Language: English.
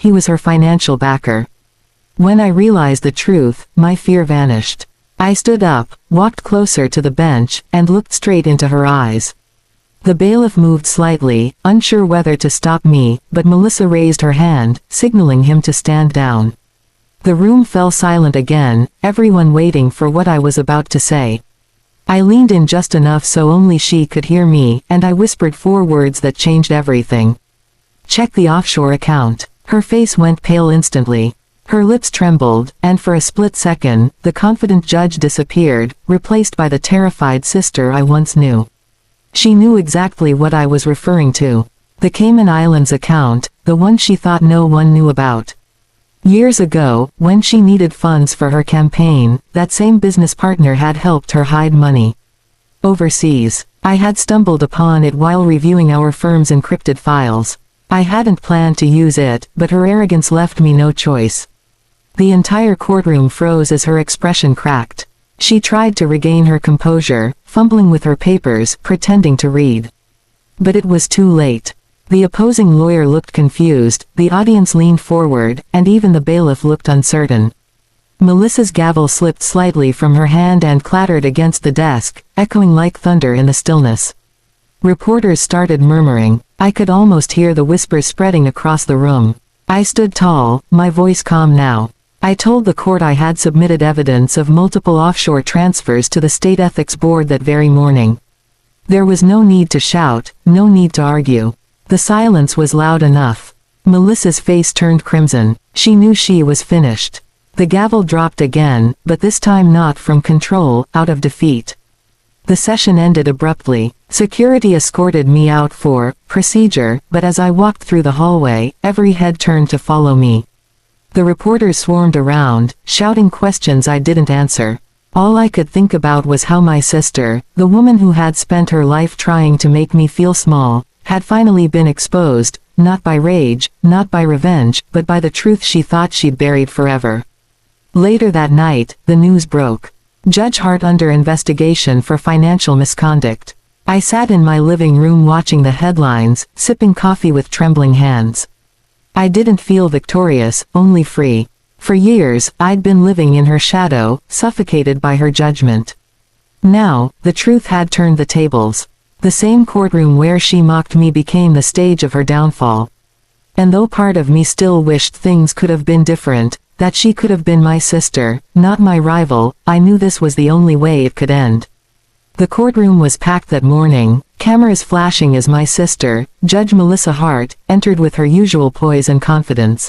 he was her financial backer. When I realized the truth, my fear vanished. I stood up, walked closer to the bench, and looked straight into her eyes. The bailiff moved slightly, unsure whether to stop me, but Melissa raised her hand, signaling him to stand down. The room fell silent again, everyone waiting for what I was about to say. I leaned in just enough so only she could hear me, and I whispered 4 words that changed everything. "Check the offshore account." Her face went pale instantly. Her lips trembled, and for a split second, the confident judge disappeared, replaced by the terrified sister I once knew. She knew exactly what I was referring to. The Cayman Islands account, the one she thought no one knew about. Years ago, when she needed funds for her campaign, that same business partner had helped her hide money overseas. I had stumbled upon it while reviewing our firm's encrypted files. I hadn't planned to use it, but her arrogance left me no choice. The entire courtroom froze as her expression cracked. She tried to regain her composure, fumbling with her papers, pretending to read. But it was too late. The opposing lawyer looked confused, the audience leaned forward, and even the bailiff looked uncertain. Melissa's gavel slipped slightly from her hand and clattered against the desk, echoing like thunder in the stillness. Reporters started murmuring. I could almost hear the whispers spreading across the room. I stood tall, my voice calm now. I told the court I had submitted evidence of multiple offshore transfers to the State Ethics Board that very morning. There was no need to shout, no need to argue. The silence was loud enough. Melissa's face turned crimson. She knew she was finished. The gavel dropped again, but this time not from control, out of defeat. The session ended abruptly. Security escorted me out for procedure, but as I walked through the hallway, every head turned to follow me. The reporters swarmed around, shouting questions I didn't answer. All I could think about was how my sister, the woman who had spent her life trying to make me feel small, had finally been exposed, not by rage, not by revenge, but by the truth she thought she'd buried forever. Later that night, the news broke. Judge Hart under investigation for financial misconduct. I sat in my living room watching the headlines, sipping coffee with trembling hands. I didn't feel victorious, only free. For years, I'd been living in her shadow, suffocated by her judgment. Now, the truth had turned the tables. The same courtroom where she mocked me became the stage of her downfall. And though part of me still wished things could have been different, that she could have been my sister, not my rival, I knew this was the only way it could end. The courtroom was packed that morning, cameras flashing as my sister, Judge Melissa Hart, entered with her usual poise and confidence.